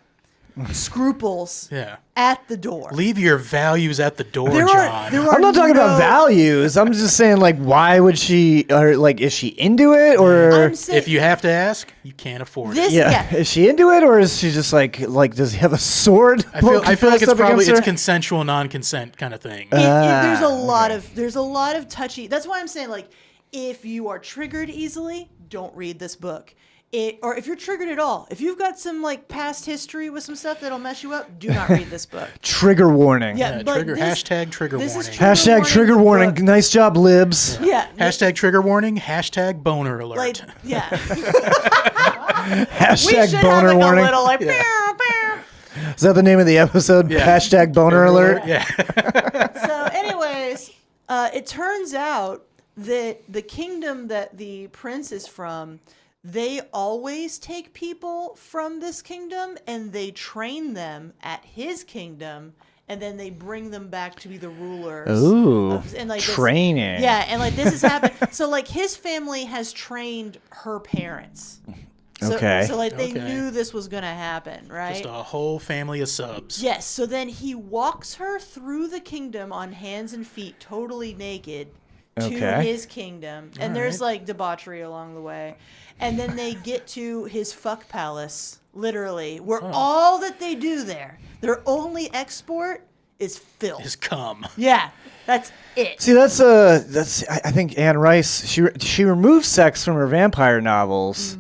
scruples at the door. Leave your values at the door, John. I'm not talking about values. I'm just saying, like, why would she, or, like, is she into it, or... If you have to ask, you can't afford it. Yeah. Is she into it, or is she just, like, does he have a sword? I feel like it's probably consensual non-consent kind of thing. There's a lot of touchy. That's why I'm saying, like, if you are triggered easily, don't read this book. Or if you're triggered at all, if you've got some like past history with some stuff that'll mess you up, do not read this book. Trigger warning. Yeah, trigger, hashtag trigger warning. Hashtag trigger warning. Nice job, libs. Yeah. Hashtag trigger warning. Hashtag boner alert. Like, yeah. Hashtag boner warning. A little, like, pew, pew. Is that the name of the episode? Yeah. Hashtag boner alert. Yeah. So, anyways, it turns out that the kingdom that the prince is from, they always take people from this kingdom and they train them at his kingdom, and then they bring them back to be the rulers. Ooh, and like training. And like this has happened. So like his family has trained her parents. So, Okay. So like they knew this was gonna happen, right? Just a whole family of subs. Yes. So then he walks her through the kingdom on hands and feet, totally naked, to his kingdom, and there's like debauchery along the way. And then they get to his fuck palace, literally, where all that they do there, their only export is filth. Is cum. Yeah, that's it. See, that's I think Anne Rice. She removed sex from her vampire novels.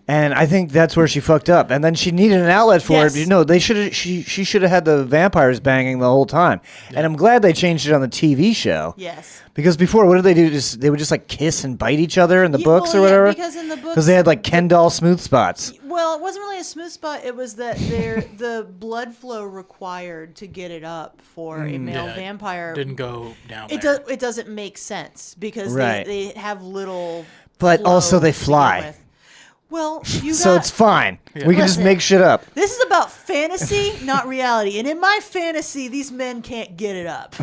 And I think that's where she fucked up. And then she needed an outlet for it. You know, she should have had the vampires banging the whole time. Yeah. And I'm glad they changed it on the TV show. Yes. Because before, what did they do? They would just like kiss and bite each other in the books or whatever. Because in the books, because they had like Ken doll smooth spots. Well, it wasn't really a smooth spot. It was that the blood flow required to get it up for a male vampire didn't go down there. It doesn't make sense because they have little. But flow also they to begin fly. with. Well, so it's fine. Yeah. We can just make shit up. This is about fantasy, not reality. And in my fantasy, these men can't get it up.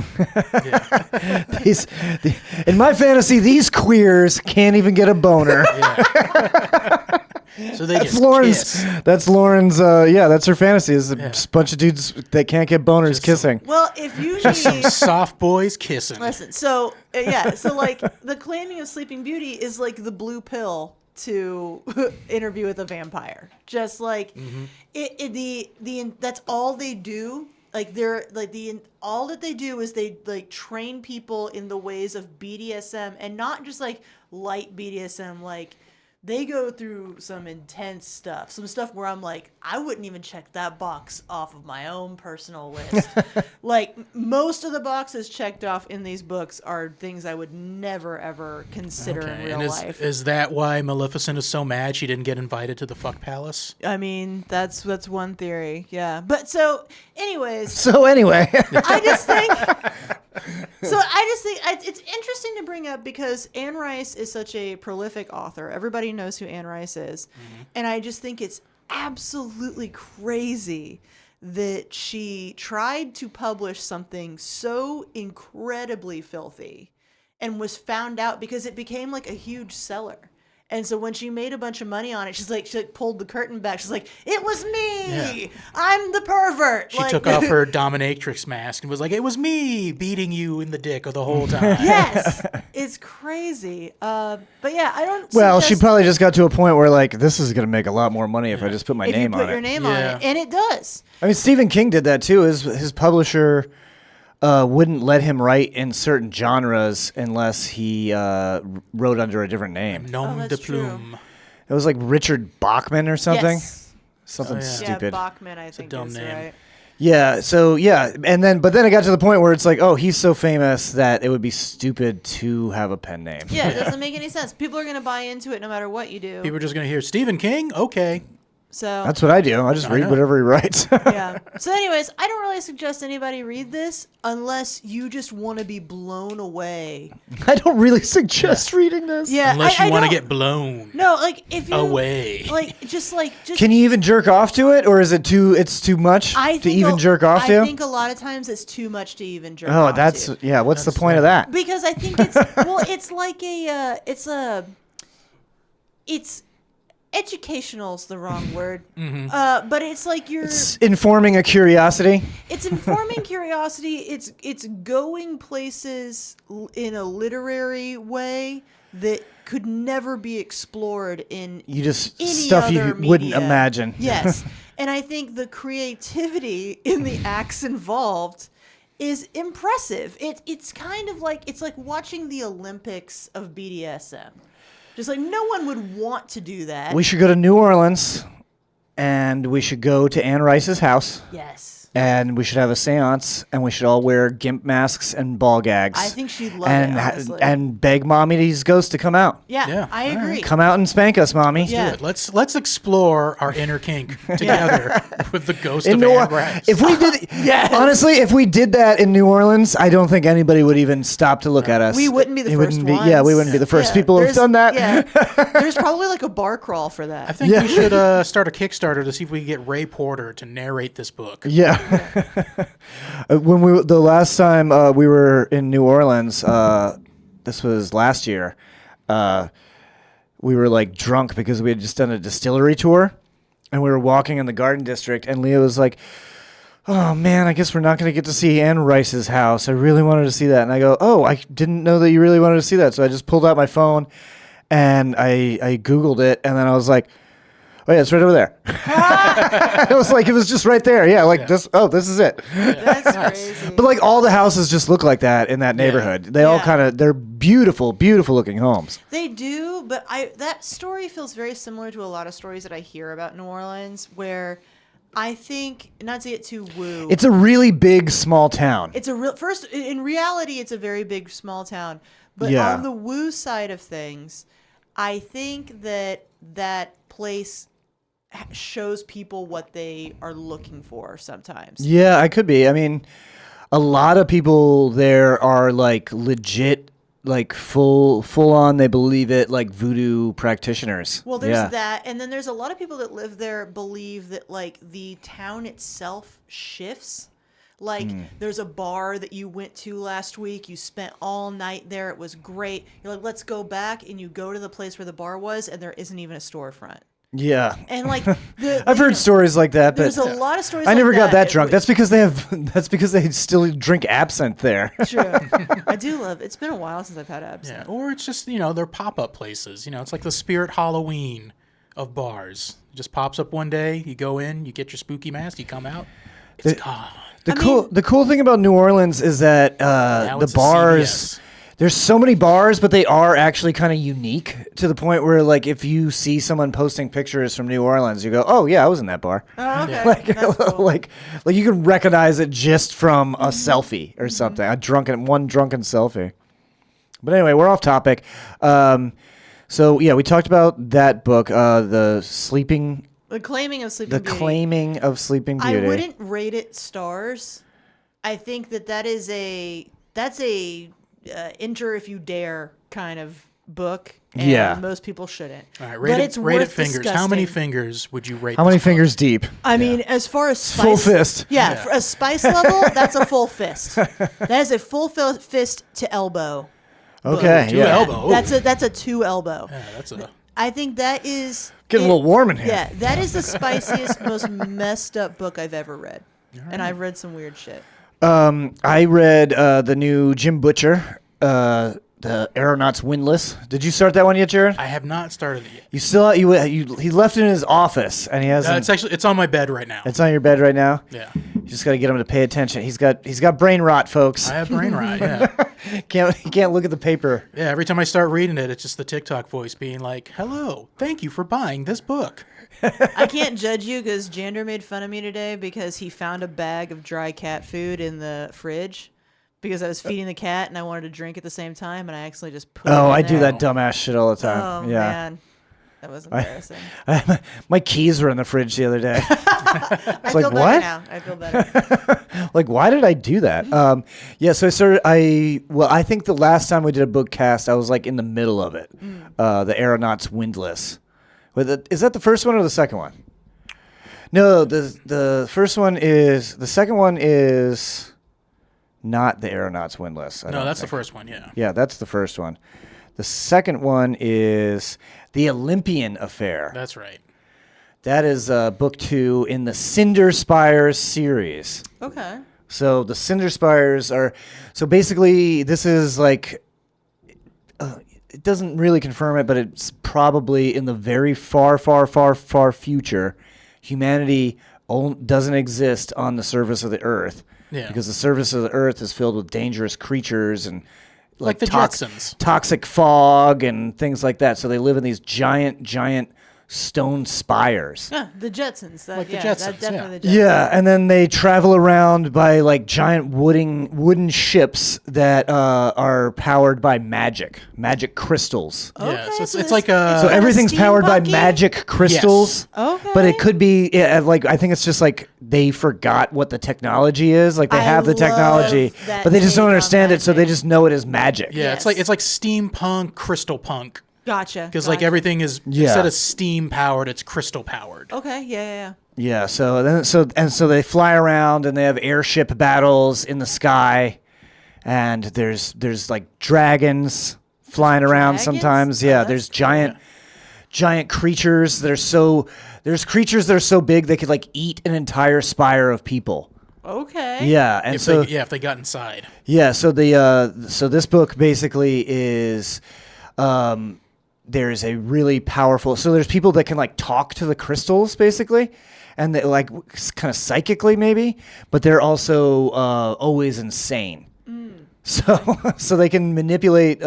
In my fantasy, these queers can't even get a boner. So they just kiss. That's Lauren's. That's her fantasy. Is a bunch of dudes that can't get boners just kissing. Well, if you just some soft boys kissing. Listen, so like the claiming of Sleeping Beauty is like the blue pill to Interview with a Vampire. Just like that's all they do. Like they're like all that they do is they like train people in the ways of BDSM, and not just like light BDSM. Like they go through some intense stuff, some stuff where I'm like, I wouldn't even check that box off of my own personal list. Like most of the boxes checked off in these books are things I would never ever consider in real life. Is that why Maleficent is so mad she didn't get invited to the fuck palace? I mean, that's one theory, yeah. But so, anyways. I just think it's interesting to bring up because Anne Rice is such a prolific author. Everybody knows who Anne Rice is. And I just think it's absolutely crazy that she tried to publish something so incredibly filthy and was found out because it became like a huge seller. And so when she made a bunch of money on it, she pulled the curtain back. She's like, "It was me. Yeah. I'm the pervert." She took off her dominatrix mask and was like, "It was me beating you in the dick the whole time." Yes, it's crazy. But yeah, I don't. Well, she probably just got to a point where like, this is gonna make a lot more money if I just put my name on it. If you put your name on it, and it does. I mean, Stephen King did that too. His publisher wouldn't let him write in certain genres unless he wrote under a different name. Nom de plume. It was like Richard Bachman or something. Yes. Something stupid. Yeah, Bachman, I think, dumb is name. right. Yeah. So yeah, but then it got to the point where it's like, oh, he's so famous that it would be stupid to have a pen name. Yeah, it doesn't make any sense. People are gonna buy into it no matter what you do. People are just gonna hear Stephen King. Okay. So That's what I do. I just read whatever he writes. yeah. So, anyways, I don't really suggest anybody read this unless you just want to be blown away. I don't really suggest reading this. Yeah, Unless you want to don't- get blown No, like if you away. just Can you even jerk off to it, or is it it's too much I to think even jerk off to? I think a lot of times it's too much to even jerk Oh, off that's to. yeah. What's the point of that? Because I think it's it's like it's educational is the wrong word, but it's like It's informing a curiosity. it's informing curiosity. It's going places in a literary way that could never be explored in You just any stuff you other wouldn't media. imagine. Yes, and I think the creativity in the acts involved is impressive. It's kind of like it's like watching the Olympics of BDSM. Just like no one would want to do that. We should go to New Orleans, and we should go to Anne Rice's house, Yes. and we should have a séance, and we should all wear gimp masks and ball gags. I think she'd love and it, honestly. and beg Mommy's ghost to come out. Yeah, Yeah, I agree. Come out and spank us, Mommy. Yeah. Good. Let's explore our inner kink together with the ghost In of New Anne Rice. If we did, honestly, if we did that in New Orleans, I don't think anybody would even stop to look at us. We wouldn't be the It first wouldn't be- ones. Yeah, we wouldn't be the first people who have there's- done that. Yeah. There's probably like a bar crawl for that. I think we should start a Kickstarter to see if we can get Ray Porter to narrate this book. Yeah. The last time we were in New Orleans, this was last year. We were like drunk because we had just done a distillery tour, and we were walking in the Garden District, and Leah was like, "Oh man, I guess we're not going to get to see Anne Rice's house. I really wanted to see that." And I go, "Oh, I didn't know that you really wanted to see that." So I just pulled out my phone, and I Googled it, and then I was like, "Oh yeah, it's right over there." It was like it was just right there. Yeah, like this. Oh, this is it. That's crazy. But like all the houses just look like that in that neighborhood. They all Yeah. they're beautiful, beautiful looking homes. They do, but that story feels very similar to a lot of stories that I hear about New Orleans, where I think, not to get too woo, It's a really big small town. it's a real first. In reality, it's a very big small town, but Yeah. on the woo side of things, I think that place shows people what they are looking for sometimes. Yeah, I could be. I mean, a lot of people there are like legit, like full on. They believe it, like voodoo practitioners. Well, there's yeah. that, and then there's a lot of people that live there believe that like the town itself shifts. Like there's a bar that you went to last week, you spent all night there, it was great. You're like, let's go back, and you go to the place where the bar was, and there isn't even a storefront. Yeah. And like I've heard stories like that, but there's a lot of stories. I never like got that It drunk. was- That's because they still drink absinthe there. True. I do love. It's been a while since I've had absinthe. Yeah, or it's just they're pop-up places. It's like the Spirit Halloween of bars. It just pops up one day. You go in, you get your spooky mask, you come out. It's gone. The cool thing about New Orleans is that the it's a bars. CVS. There's so many bars, but they are actually kind of unique to the point where, like, if you see someone posting pictures from New Orleans, you go, "Oh yeah, I was in that bar." Oh, okay. Like, That's cool. like you can recognize it just from a selfie or something, one drunken selfie. But anyway, we're off topic. So yeah, we talked about that book, the Claiming of Sleeping the Beauty. claiming of Sleeping Beauty. I wouldn't rate it stars. I think that's a enter if you dare kind of book. And Yeah. most people shouldn't. All right, But rate it's it, rate it worth fingers. How many discussing. fingers would you rate How many this book? fingers deep? I mean, as far as spice, Full fist. Yeah, for a spice level, that's a full fist. That is a full fist to elbow. Okay, Two yeah. elbow. That's a 2 elbow. Yeah, that's a... I think that is Getting a little warm in here. Yeah, that is the spiciest, most messed up book I've ever read, and I've read some weird shit. I read the new Jim Butcher, the Aeronauts Windless. Did you start that one yet, Jerod? I have not started it yet. You still he left it in his office, and he hasn't. It's on my bed right now. It's on your bed right now. Yeah. You just got to get him to pay attention. He's got brain rot, folks. I have brain rot, yeah. He can't look at the paper. Yeah, every time I start reading it, it's just the TikTok voice being like, "Hello, thank you for buying this book." I can't judge you because Jander made fun of me today because he found a bag of dry cat food in the fridge because I was feeding the cat and I wanted to drink at the same time and I accidentally just put it in Oh, I do there. that dumbass shit all the Oh, time. Yeah. man. That was embarrassing. My keys were in the fridge the other day. I feel like, better what? now. I feel better. Like, why did I do that? Yeah, so I think the last time we did a Bookcast, I was like in the middle of it. The Aeronaut's Windlass. Is that the first one or the second one? No, the first one is, the second one is not the Aeronaut's Windlass. No, that's the first one, yeah. Yeah, that's the first one. The second one is the Olympian Affair. That's right. That is book 2 in the Cinder Spires series. Okay. So the Cinder Spires are, so basically this is like, it doesn't really confirm it, but it's probably in the very far, far, far, far future, humanity doesn't exist on the surface of the Earth. Yeah. Because the surface of the Earth is filled with dangerous creatures and Like the Jetsons. toxic fog and things like that. So they live in these giant stone spires. Yeah, the Jetsons. Like the Jetsons, Definitely the Jetsons. Yeah, and then they travel around by like giant wooden ships that are powered by magic crystals. Okay, Yeah, so it's this- like a... So kinda everything's powered by steampunky? magic crystals. Okay. But it could be like, I think it's just like they forgot what the technology is. Like they I have the technology, love that but they just take don't on understand it, so they magic. just know it as magic. Yeah, Yes. it's like steampunk, crystal punk. Gotcha. Because like everything is, Yeah. instead of steam powered, it's crystal powered. Okay. Yeah. Yeah, so they fly around and they have airship battles in the sky, and there's like dragons flying around Dragons? sometimes. Oh, Yeah, that's there's cool. giant creatures that are there's creatures that are so big they could like eat an entire spire of people. Okay. Yeah, and If they got inside. yeah, so so this book basically is there's a really powerful, so there's people that can like talk to the crystals basically, and they like kind of psychically maybe, but they're also always insane. So they can manipulate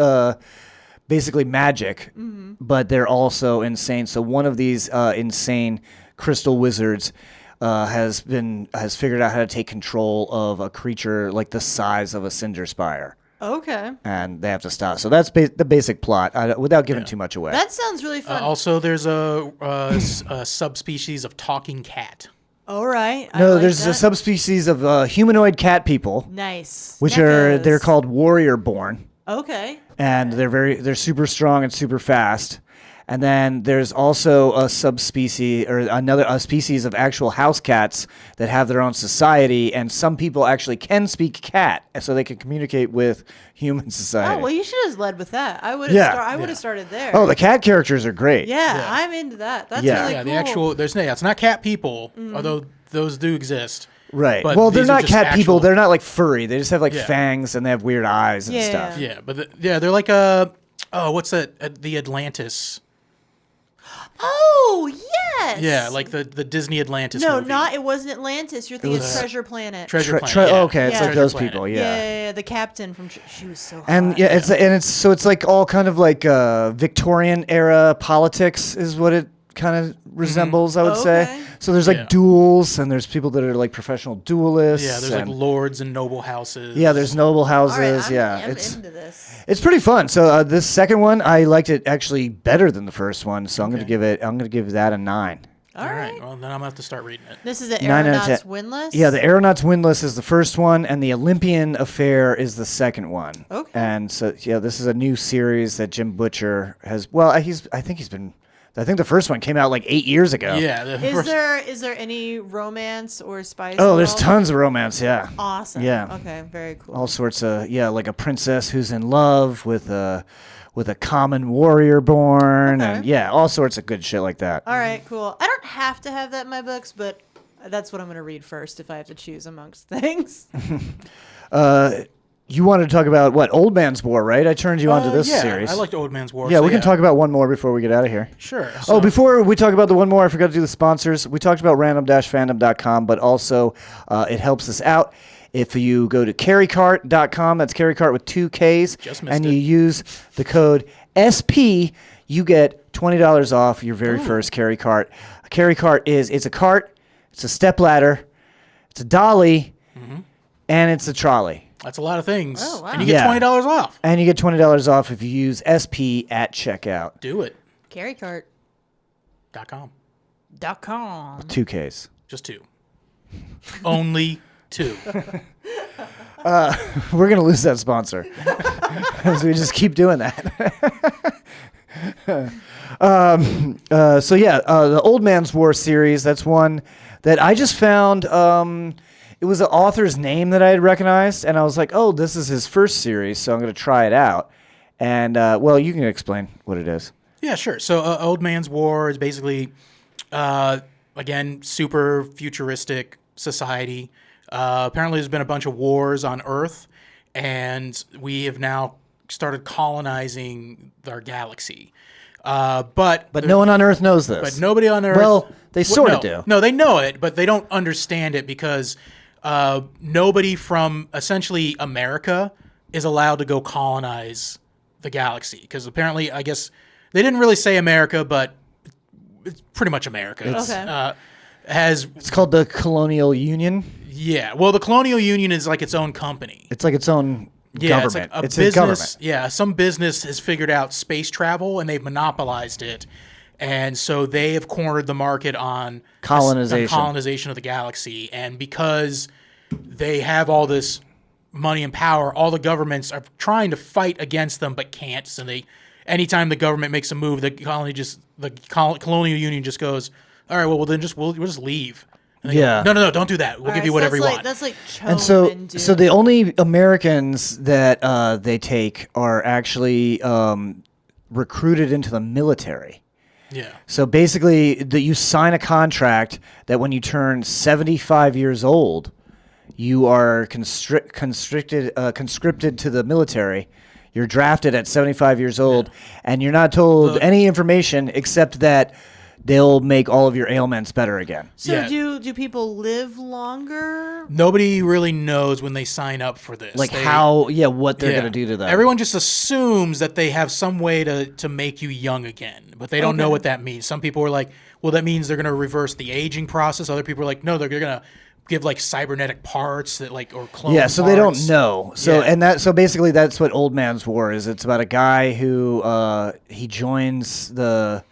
basically magic, but they're also insane. So one of these insane crystal wizards has figured out how to take control of a creature like the size of a cinder spire. Okay. And they have to stop. So that's the basic plot, without giving too much away. That sounds really fun. Also, there's a subspecies of talking cat. All right. I no, like there's that. a subspecies of humanoid cat people, Nice. which Mechas. they're called warrior born, Okay. and they're super strong and super fast. And then there's also a subspecies or a species of actual house cats that have their own society, and some people actually can speak cat, so they can communicate with human society. Oh well, you should have led with that. I would have. Yeah. I would have started there. Oh, the cat characters are great. yeah, I'm into that. That's Yeah. really Yeah, cool. the actual it's not cat people, although those do exist. Right. But Well, they're these are not just cat people. actual- They're not like furry. They just have like Yeah. fangs and they have weird eyes and Yeah. stuff. Yeah, but they're like what's that? The Atlantis. Oh yes. Yeah, like the Disney Atlantis. No, movie. it wasn't Atlantis. You're thinking was- Treasure Planet. Treasure Planet. Oh, okay, it's Yeah. like Treasure those Planet. people. yeah. Yeah. The captain from. She was so. And hot. yeah, it's like all kind of like Victorian era politics is what it kind of resembles, I would Okay. say. So there's like Yeah. duels, and there's people that are like professional duelists. Yeah, there's like and- lords and noble houses. yeah, there's noble All right, houses. I'm it's into this. it's pretty fun. So this second one, I liked it actually better than the first one. So I'm gonna give that a 9. All right. Well, then I'm gonna have to start reading it. This is the 9 out of Aeronauts 10. Windlass. Yeah, the Aeronauts Windlass is the first one, and the Olympian Affair is the second one. Okay. And so, yeah, this is a new series that Jim Butcher has. Well, I think the first one came out like 8 years ago. Yeah. Is there any romance or spice? Oh, at there's all? tons of romance. Yeah. Awesome. Yeah. Okay. Very cool. All sorts of like a princess who's in love with a common warrior born, Okay. and yeah, all sorts of good shit like that. All right. Cool. I don't have to have that in my books, but that's what I'm going to read first if I have to choose amongst things. You wanted to talk about what Old Man's War, right? I turned you on to this yeah, series. I liked Old Man's War. Yeah, so we can talk about one more before we get out of here. Sure. Oh, before we talk about the one more, I forgot to do the sponsors. We talked about random-fandom.com, but also it helps us out if you go to carrycart.com. That's carrycart with 2 Ks. Just missed and it. you use the code SP, you get $20 off your very first carry cart. A carry cart it's a cart, it's a step ladder, it's a dolly, and it's a trolley. That's a lot of things. Oh, wow. And you get Yeah. $20 off. And you get $20 off if you use SP at checkout. Do it. Carry cart. .com. .com. 2 Ks. Just 2. Only 2. We're gonna lose that sponsor, so we just keep doing that. The Old Man's War series. That's one that I just found. It was an author's name that I had recognized, and I was like, "Oh, this is his first series, so I'm gonna try it out." And you can explain what it is. Yeah, sure. So Old Man's War is basically, again, super futuristic society. Apparently there's been a bunch of wars on Earth, and we have now started colonizing our galaxy. But no one on Earth knows this. But nobody on Earth... Well, they sort of do. No, they know it, but they don't understand it because nobody from essentially America is allowed to go colonize the galaxy. Because apparently, I guess, they didn't really say America, but it's pretty much America. It's called the Colonial Union. Yeah, well, the Colonial Union is like its own company. It's like its own government. It's a business. government. Yeah, some business has figured out space travel and they've monopolized it, and so they have cornered the market on colonization of the galaxy. And because they have all this money and power, all the governments are trying to fight against them but can't. So anytime the government makes a move, the Colonial Union just goes, all right, well then we'll just leave. Yeah. Go, no, don't do that. We'll give you whatever you want. That's like and so the only Americans that they take are actually recruited into the military. Yeah. So basically, you sign a contract that when you turn 75 years old, you are conscripted to the military. You're drafted at 75 years old, and you're not told any information except that they'll make all of your ailments better again. So do people live longer? Nobody really knows when they sign up for this. Like what they're going to do to them. Everyone just assumes that they have some way to make you young again, but they don't know what that means. Some people are like, well, that means they're going to reverse the aging process. Other people are like, no, they're going to give like cybernetic parts that or clone Yeah, so parts. they don't know. So basically that's what Old Man's War is. It's about a guy who he joins the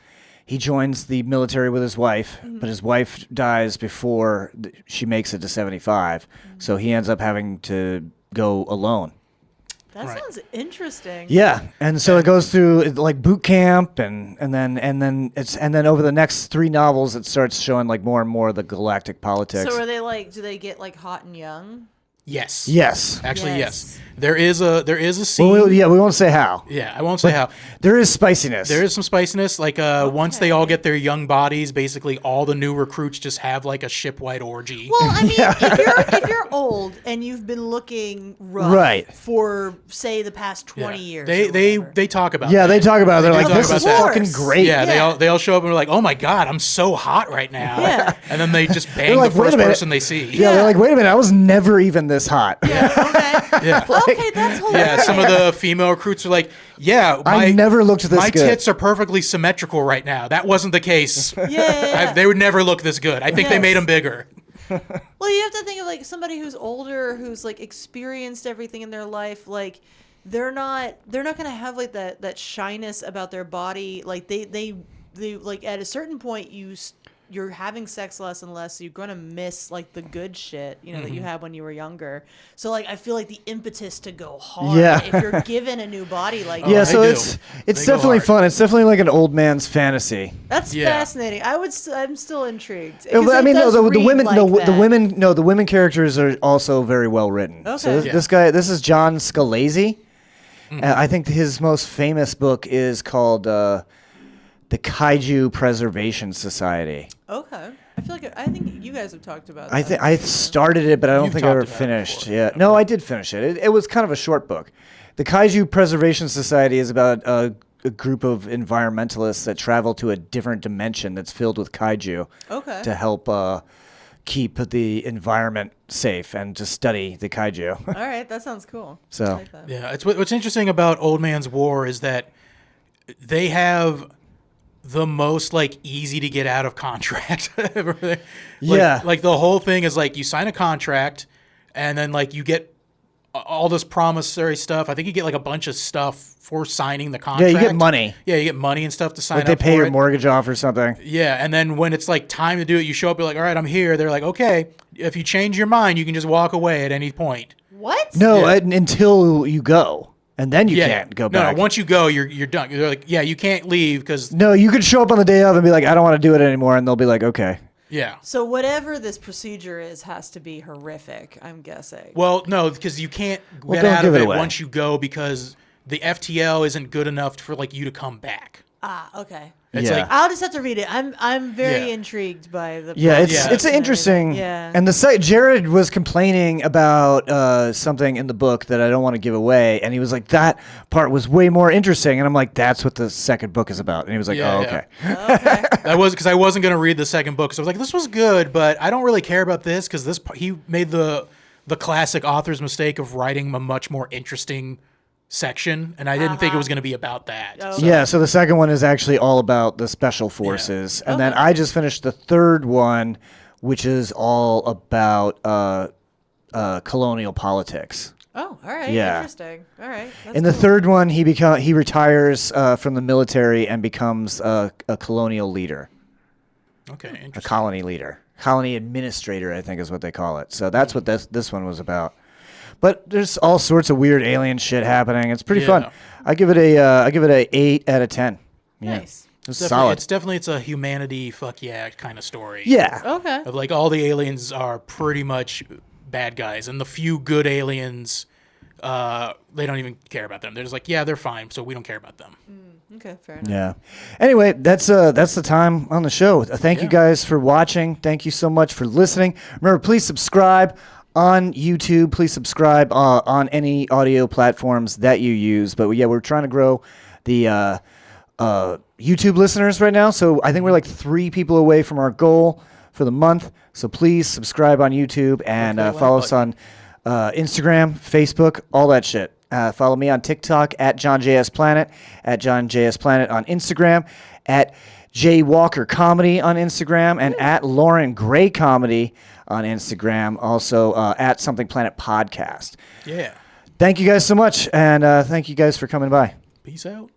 military with his wife, but his wife dies before she makes it to 75. So he ends up having to go alone. That sounds interesting. Yeah, and so it goes through like boot camp, and then over the next 3 novels, it starts showing like more and more of the galactic politics. So are they do they get like hot and young? Yes. Yes. Actually, yes. There is a scene. Well, we won't say how. Yeah, I won't say how. There is spiciness. There is some spiciness. Like once they all get their young bodies, basically all the new recruits just have like a shipwide orgy. Well, I mean, if you're old and you've been looking rough for say the past 20 years, they talk about they talk about it. They're like, this is fucking great. Yeah, they all show up and are like, oh my god, I'm so hot right now. Yeah. And then they just bang the first person they see. Yeah, they're like, wait a minute, I was never even this hot. Yeah. Okay. Yeah. Okay, that's hilarious. Yeah, some of the female recruits are like, I never looked this my good. My tits are perfectly symmetrical right now. That wasn't the case. Yeah. They would never look this good. I think they made them bigger. Well, you have to think of like somebody who's older, who's like experienced everything in their life. Like they're not gonna have like that shyness about their body. Like they like at a certain point you're having sex less and less, so you're gonna miss like the good shit, that you had when you were younger. So like I feel like the impetus to go hard if you're given a new body like that. So it's definitely fun. It's definitely like an old man's fantasy. That's fascinating. I'm still intrigued. I mean, the women characters are also very well written. Okay. So this is John Scalzi. I think his most famous book is called The Kaiju Preservation Society. Okay. I think you guys have talked about that. I started it, but I don't think I ever finished. Yeah. No, I did finish it. It was kind of a short book. The Kaiju Preservation Society is about a group of environmentalists that travel to a different dimension that's filled with kaiju to help keep the environment safe and to study the kaiju. All right, that sounds cool. So I like that. Yeah, it's what's interesting about Old Man's War is that they have the most like easy to get out of contract. Like the whole thing is like you sign a contract and then like you get all this promissory stuff. I think you get like a bunch of stuff for signing the contract. Yeah, you get money. Yeah, you get money and stuff to sign Like up they pay for your it. mortgage off or something. Yeah, and then when it's like time to do it, you show up, you're like, all right, I'm here. They're like, okay, if you change your mind, you can just walk away at any point. What? No, Yeah. Until you go. And then you can't go back. No, once you go, you're done. They're like, yeah, you can't leave because, No, you could show up on the day of and be like, I don't want to do it anymore. And they'll be like, okay. yeah. So whatever this procedure is has to be horrific, I'm guessing. Well, no, because you can't get don't out give of it it away. once you go because the FTL isn't good enough for like you to come back. Okay. It's Yeah. like, I'll just have to read it. I'm very Yeah. intrigued by the Yeah, process Yeah. and it's interesting. everything. Yeah. And the site, Jerod was complaining about something in the book that I don't want to give away, and he was like, "That part was way more interesting." And I'm like, "That's what the second book is about." And he was like, Yeah, "Oh, yeah. okay." Okay. that was because I wasn't going to read the second book. So I was like, this was good, but I don't really care about this because he made the classic author's mistake of writing a much more interesting section, and I didn't think it was going to be about that. Oh. So- Yeah, so the second one is actually all about the special forces, and then I just finished the third one, which is all about colonial politics. Oh, all right. Yeah. Interesting. All right. That's In the cool. third one, he retires from the military and becomes a colonial leader. Okay, A interesting. colony leader, colony administrator, I think is what they call it. So that's what this one was about. But there's all sorts of weird alien shit happening. It's pretty fun. Yeah. I give it a 8 out of 10. Yeah. Nice. It's Definitely- solid. It's a humanity fuck yeah kind of story. Yeah. Okay. Of like all the aliens are pretty much bad guys, and the few good aliens, they don't even care about them. They're just like, yeah, they're fine, so we don't care about them. Okay. Fair enough. Yeah. Anyway, that's the time on the show. Thank you guys for watching. Thank you so much for listening. Remember, please subscribe on YouTube. Please subscribe on any audio platforms that you use. But yeah, we're trying to grow the YouTube listeners right now. So I think we're like 3 people away from our goal for the month. So please subscribe on YouTube and follow us on Instagram, Facebook, all that shit. Follow me on TikTok at JohnJSPlanet, at JohnJSPlanet on Instagram, at Jay Walker Comedy on Instagram, and at Lauren Gray Comedy on Instagram. Also at Something Planet Podcast. Yeah. Thank you guys so much, and thank you guys for coming by. Peace out.